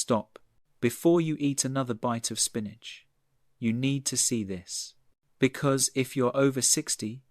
Stop. Before you eat another bite of spinach, you need to see this. Because if you're over 60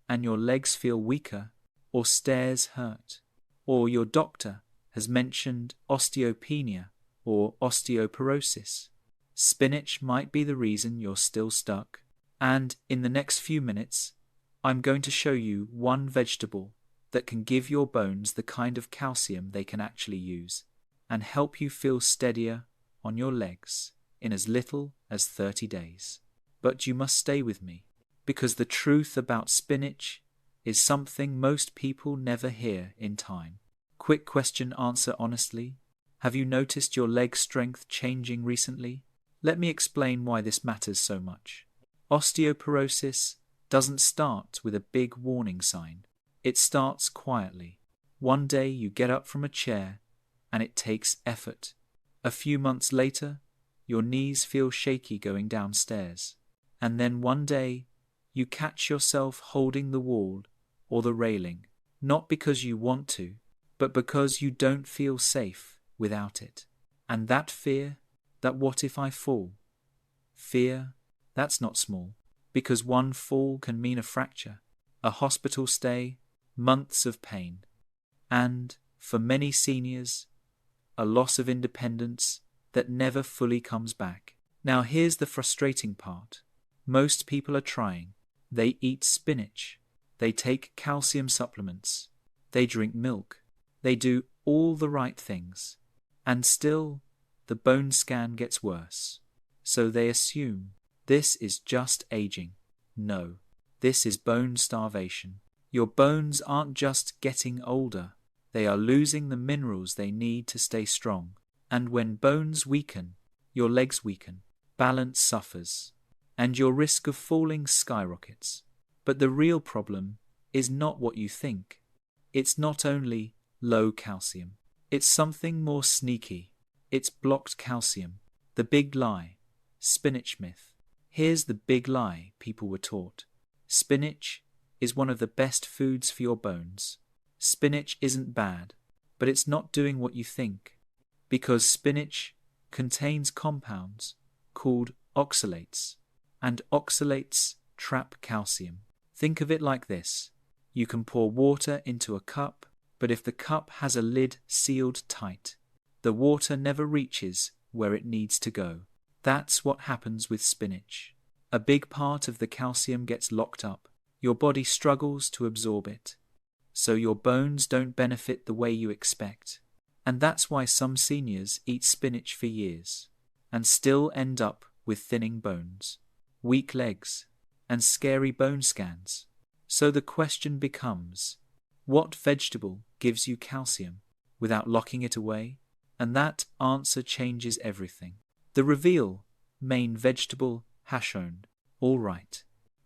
and your legs feel weaker, or stairs hurt, or your doctor has mentioned osteopenia or osteoporosis, spinach might be the reason you're still stuck. And in the next few minutes, I'm going to show you one vegetable that can give your bones the kind of calcium they can actually use and help you feel steadier on your legs in as little as 30 days. But you must stay with me, because the truth about spinach is something most people never hear in time. Quick question, answer honestly. Have you noticed your leg strength changing recently? Let me explain why this matters so much. Osteoporosis doesn't start with a big warning sign. It starts quietly. One day you get up from a chair and it takes effort. A few months later, your knees feel shaky going downstairs. And then one day, you catch yourself holding the wall or the railing, not because you want to, but because you don't feel safe without it. And that fear, that what if I fall? Fear, that's not small, because one fall can mean a fracture, a hospital stay, months of pain, and, for many seniors, a loss of independence that never fully comes back. Now here's the frustrating part. Most people are trying. They eat spinach. They take calcium supplements. They drink milk. They do all the right things. And still, the bone scan gets worse. So they assume this is just aging. No, this is bone starvation. Your bones aren't just getting older. They are losing the minerals they need to stay strong. And when bones weaken, your legs weaken, balance suffers, and your risk of falling skyrockets. But the real problem is not what you think. It's not only low calcium. It's something more sneaky. It's blocked calcium. The big lie. Spinach myth. Here's the big lie people were taught. Spinach is one of the best foods for your bones. Spinach isn't bad, but it's not doing what you think. Because spinach contains compounds called oxalates, and oxalates trap calcium. Think of it like this. You can pour water into a cup, but if the cup has a lid sealed tight, the water never reaches where it needs to go. That's what happens with spinach. A big part of the calcium gets locked up. Your body struggles to absorb it, so your bones don't benefit the way you expect. And that's why some seniors eat spinach for years and still end up with thinning bones, weak legs, and scary bone scans. So the question becomes, what vegetable gives you calcium without locking it away? And that answer changes everything. The reveal, main vegetable, hashone. All right.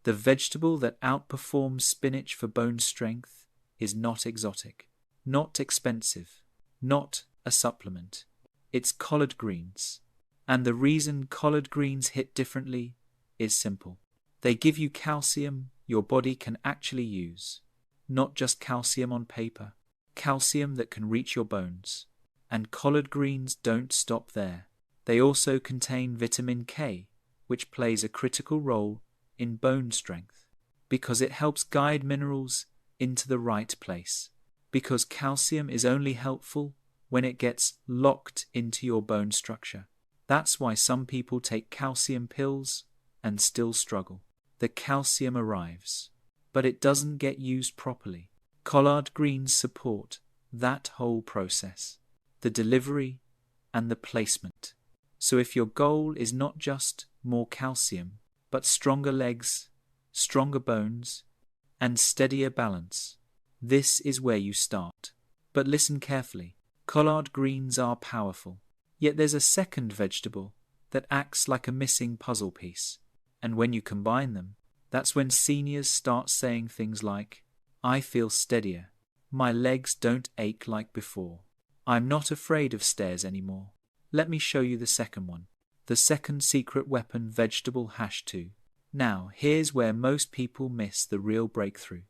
The vegetable that outperforms spinach for bone strength is not exotic, not expensive, not a supplement. It's collard greens. And the reason collard greens hit differently is simple. They give you calcium your body can actually use. Not just calcium on paper. Calcium that can reach your bones. And collard greens don't stop there. They also contain vitamin K, which plays a critical role in bone strength, because it helps guide minerals into the right place. Because calcium is only helpful when it gets locked into your bone structure. That's why some people take calcium pills and still struggle. The calcium arrives, but it doesn't get used properly. Collard greens support that whole process, the delivery and the placement. So if your goal is not just more calcium, but stronger legs, stronger bones, and steadier balance, this is where you start. But listen carefully. Collard greens are powerful. Yet there's a second vegetable that acts like a missing puzzle piece. And when you combine them, that's when seniors start saying things like, I feel steadier. My legs don't ache like before. I'm not afraid of stairs anymore. Let me show you the second one. The second secret weapon, vegetable hash-2. Now, here's where most people miss the real breakthrough.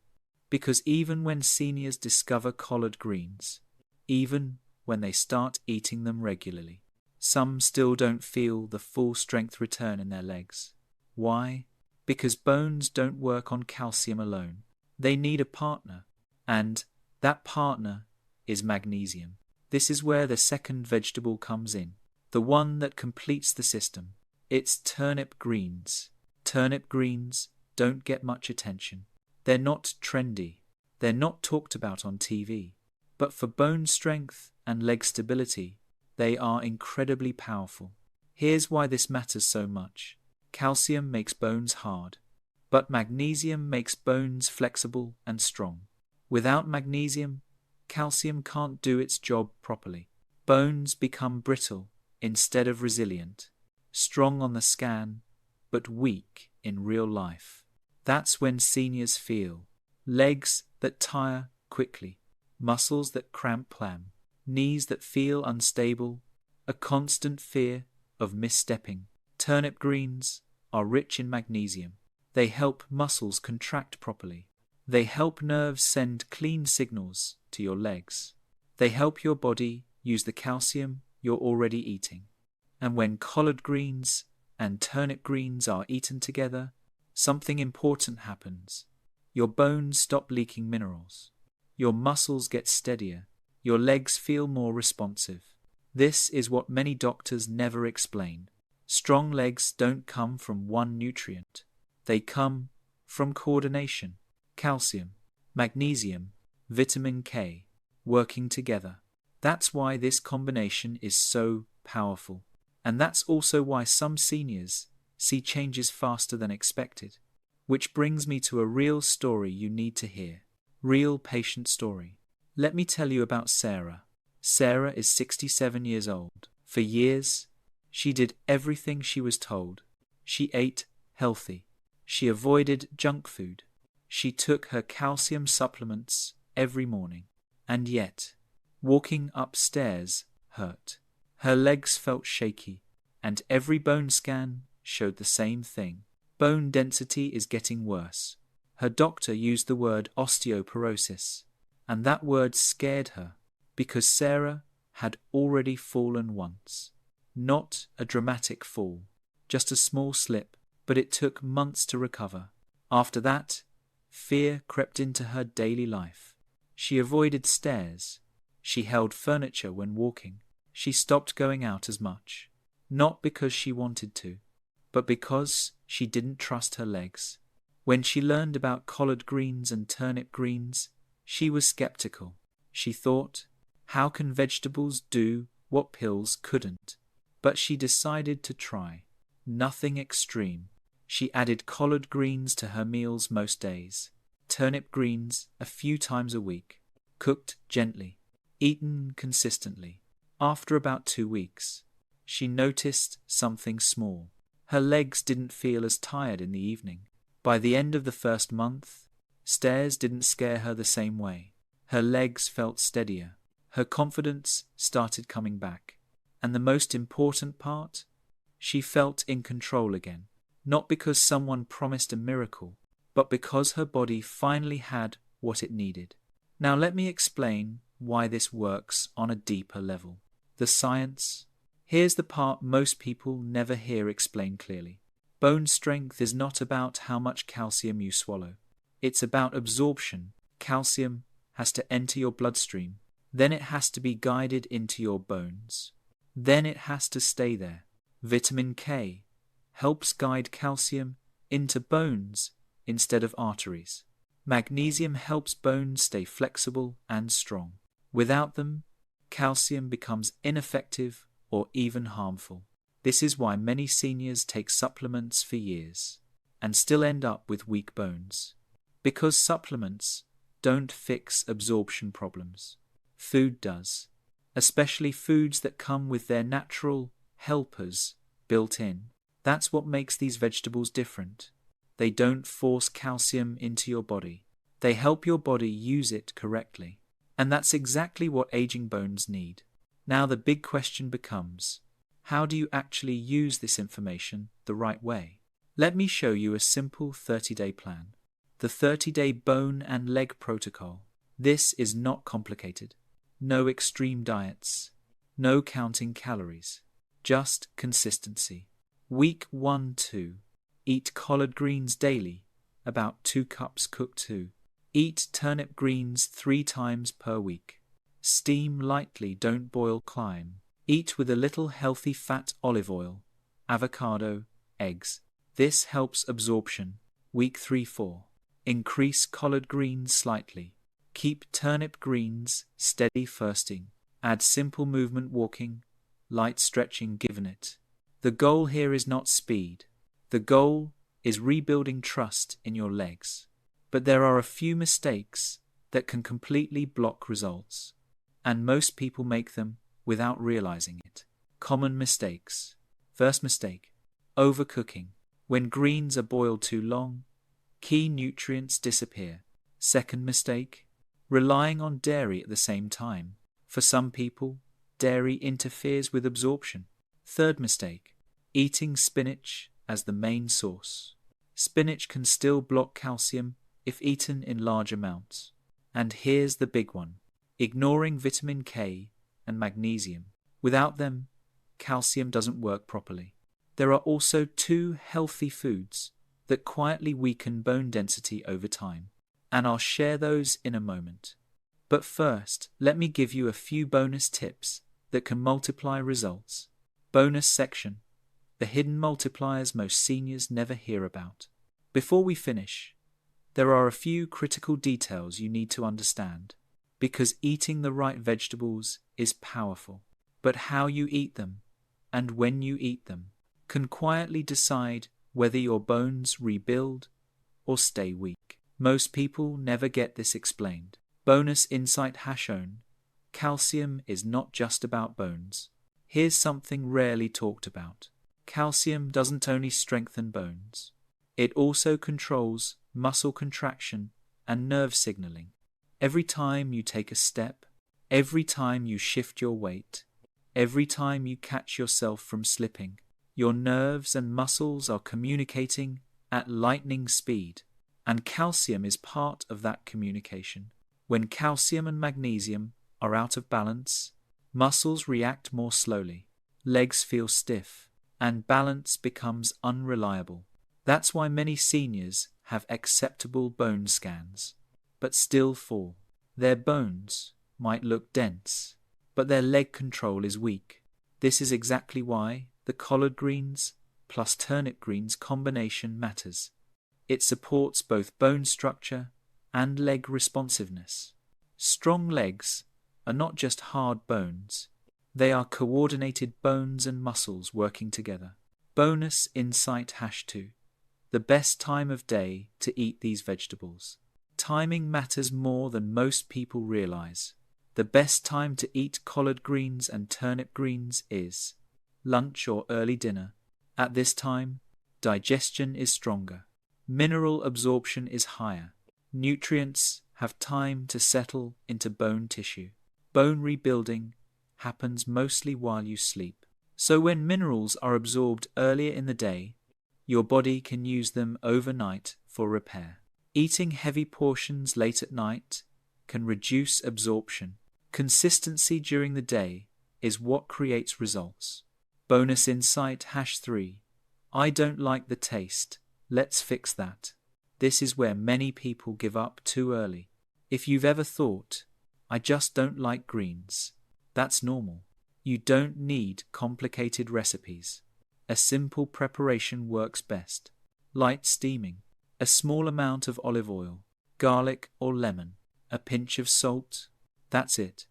Because even when seniors discover collard greens, even when they start eating them regularly, Some still don't feel the full strength return in their legs. Why? Because bones don't work on calcium alone. They need a partner, and that partner is magnesium. This is where the second vegetable comes in, the one that completes the system. It's turnip greens. Turnip greens don't get much attention. They're not trendy. They're not talked about on TV. But for bone strength and leg stability, they are incredibly powerful. Here's why this matters so much. Calcium makes bones hard, but magnesium makes bones flexible and strong. Without magnesium, calcium can't do its job properly. Bones become brittle instead of resilient, strong on the scan, but weak in real life. That's when seniors feel legs that tire quickly, muscles that cramp plan, knees that feel unstable, a constant fear of misstepping. Turnip greens are rich in magnesium. They help muscles contract properly. They help nerves send clean signals to your legs. They help your body use the calcium you're already eating. And when collard greens and turnip greens are eaten together, something important happens. Your bones stop leaking minerals. Your muscles get steadier. Your legs feel more responsive. This is what many doctors never explain. Strong legs don't come from one nutrient. They come from coordination, calcium, magnesium, vitamin K, working together. That's why this combination is so powerful. And that's also why some seniors see changes faster than expected. Which brings me to a real story you need to hear. Real patient story. Let me tell you about Sarah. Sarah is 67 years old. For years, she did everything she was told. She ate healthy. She avoided junk food. She took her calcium supplements every morning. And yet, walking upstairs hurt. Her legs felt shaky, and every bone scan showed the same thing. Bone density is getting worse. Her doctor used the word osteoporosis, and that word scared her because Sarah had already fallen once. Not a dramatic fall, just a small slip, but it took months to recover. After that, fear crept into her daily life. She avoided stairs. She held furniture when walking. She stopped going out as much, not because she wanted to, but because she didn't trust her legs. When she learned about collard greens and turnip greens, she was skeptical. She thought, how can vegetables do what pills couldn't? But she decided to try. Nothing extreme. She added collard greens to her meals most days, turnip greens a few times a week, cooked gently, eaten consistently. After about 2 weeks, she noticed something small. Her legs didn't feel as tired in the evening. By the end of the first month, stairs didn't scare her the same way. Her legs felt steadier. Her confidence started coming back. And the most important part, she felt in control again. Not because someone promised a miracle, but because her body finally had what it needed. Now let me explain why this works on a deeper level. The science. Here's the part most people never hear explained clearly. Bone strength is not about how much calcium you swallow. It's about absorption. Calcium has to enter your bloodstream. Then it has to be guided into your bones. Then it has to stay there. Vitamin K helps guide calcium into bones instead of arteries. Magnesium helps bones stay flexible and strong. Without them, calcium becomes ineffective or even harmful. This is why many seniors take supplements for years and still end up with weak bones. Because supplements don't fix absorption problems. Food does, especially foods that come with their natural helpers built in. That's what makes these vegetables different. They don't force calcium into your body. They help your body use it correctly. And that's exactly what aging bones need. Now the big question becomes, how do you actually use this information the right way? Let me show you a simple 30-day plan. The 30-day bone and leg protocol. This is not complicated. No extreme diets. No counting calories. just consistency. Week 1-2. Eat collard greens daily, about 2 cups cooked 2. Eat turnip greens 3 times per week. Steam lightly, don't boil climb. Eat with a little healthy fat olive oil, avocado, eggs. This helps absorption. Week 3-4. Increase collard greens slightly. Keep turnip greens steady firsting. Add simple movement walking, light stretching given it. The goal here is not speed. The goal is rebuilding trust in your legs. But there are a few mistakes that can completely block results. And most people make them without realizing it. Common mistakes. First mistake, overcooking. When greens are boiled too long, key nutrients disappear. Second mistake, relying on dairy at the same time. For some people, dairy interferes with absorption. Third mistake, eating spinach as the main source. Spinach can still block calcium if eaten in large amounts. And here's the big one, ignoring vitamin K and magnesium. Without them, calcium doesn't work properly. There are also 2 healthy foods that quietly weaken bone density over time, and I'll share those in a moment. But first, let me give you a few bonus tips that can multiply results. Bonus section, the hidden multipliers most seniors never hear about. Before we finish, there are a few critical details you need to understand, because eating the right vegetables is powerful. But how you eat them, and when you eat them, can quietly decide whether your bones rebuild or stay weak. Most people never get this explained. Bonus insight shown, calcium is not just about bones. Here's something rarely talked about. Calcium doesn't only strengthen bones. It also controls muscle contraction and nerve signaling. Every time you take a step, every time you shift your weight, every time you catch yourself from slipping, your nerves and muscles are communicating at lightning speed, and calcium is part of that communication. When calcium and magnesium are out of balance, muscles react more slowly, legs feel stiff, and balance becomes unreliable. That's why many seniors have acceptable bone scans, but still fall. Their bones might look dense, but their leg control is weak. This is exactly why the collard greens plus turnip greens combination matters. It supports both bone structure and leg responsiveness. Strong legs are not just hard bones, they are coordinated bones and muscles working together. Bonus insight #2. The best time of day to eat these vegetables. Timing matters more than most people realize. The best time to eat collard greens and turnip greens is lunch or early dinner. At this time, digestion is stronger. Mineral absorption is higher. Nutrients have time to settle into bone tissue. Bone rebuilding happens mostly while you sleep. So when minerals are absorbed earlier in the day, your body can use them overnight for repair. Eating heavy portions late at night can reduce absorption. Consistency during the day is what creates results. Bonus insight #3. I don't like the taste. Let's fix that. This is where many people give up too early. If you've ever thought, I just don't like greens, that's normal. You don't need complicated recipes. A simple preparation works best. Light steaming, a small amount of olive oil, garlic or lemon, a pinch of salt. That's it.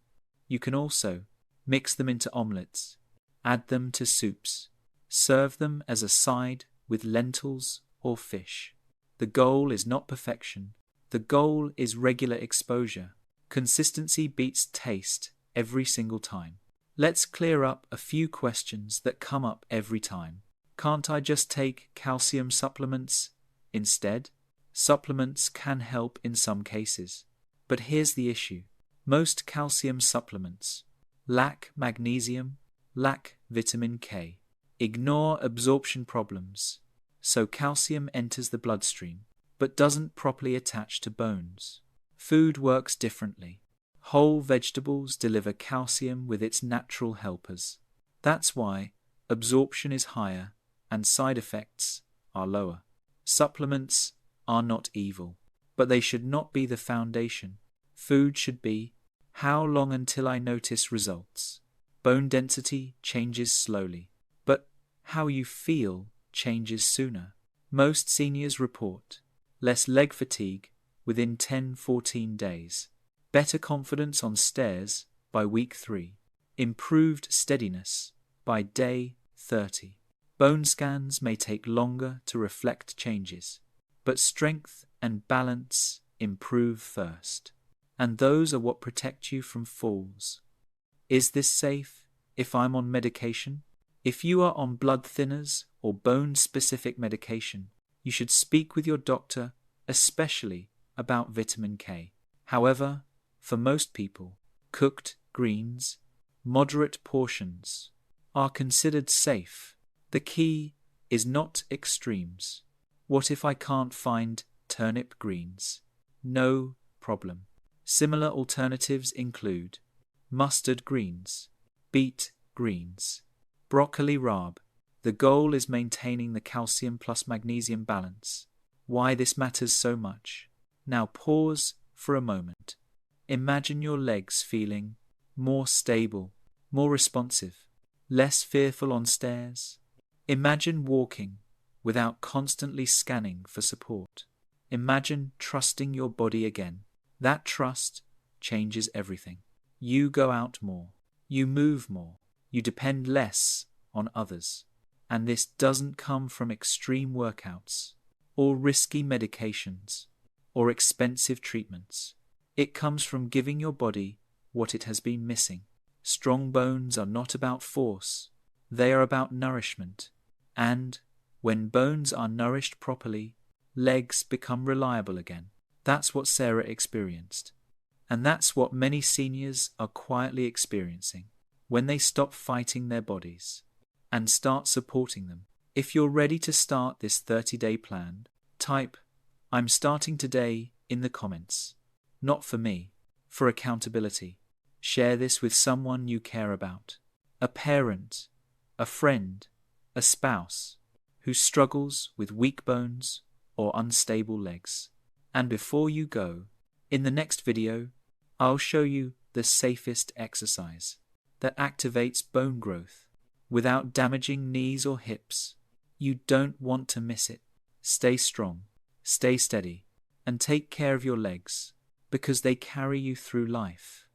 You can also mix them into omelets, add them to soups, serve them as a side with lentils or fish. The goal is not perfection. The goal is regular exposure. Consistency beats taste every single time. Let's clear up a few questions that come up every time. Can't I just take calcium supplements instead? Supplements can help in some cases. But here's the issue. Most calcium supplements lack magnesium, lack vitamin K. Ignore absorption problems. So calcium enters the bloodstream, but doesn't properly attach to bones. Food works differently. Whole vegetables deliver calcium with its natural helpers. That's why absorption is higher, and side effects are lower. Supplements are not evil, but they should not be the foundation. Food should be, how long until I notice results? Bone density changes slowly, but how you feel changes sooner. Most seniors report less leg fatigue within 10-14 days, better confidence on stairs by week 3, improved steadiness by day 30. Bone scans may take longer to reflect changes, but strength and balance improve first, and those are what protect you from falls. Is this safe if I'm on medication? If you are on blood thinners or bone-specific medication, you should speak with your doctor, especially about vitamin K. However, for most people, cooked greens, moderate portions, are considered safe. The key is not extremes. What if I can't find turnip greens? No problem. Similar alternatives include mustard greens, beet greens, broccoli rabe. The goal is maintaining the calcium plus magnesium balance. Why this matters so much? Now pause for a moment. Imagine your legs feeling more stable, more responsive, less fearful on stairs. Imagine walking without constantly scanning for support. Imagine trusting your body again. That trust changes everything. You go out more. You move more. You depend less on others. And this doesn't come from extreme workouts or risky medications or expensive treatments. It comes from giving your body what it has been missing. Strong bones are not about force. They are about nourishment. And when bones are nourished properly, legs become reliable again. That's what Sarah experienced. And that's what many seniors are quietly experiencing when they stop fighting their bodies and start supporting them. If you're ready to start this 30-day plan, type "I'm starting today" in the comments. Not for me, for accountability. Share this with someone you care about, a parent, a friend, a spouse who struggles with weak bones or unstable legs. And before you go, in the next video, I'll show you the safest exercise that activates bone growth without damaging knees or hips. You don't want to miss it. Stay strong, stay steady, and take care of your legs because they carry you through life.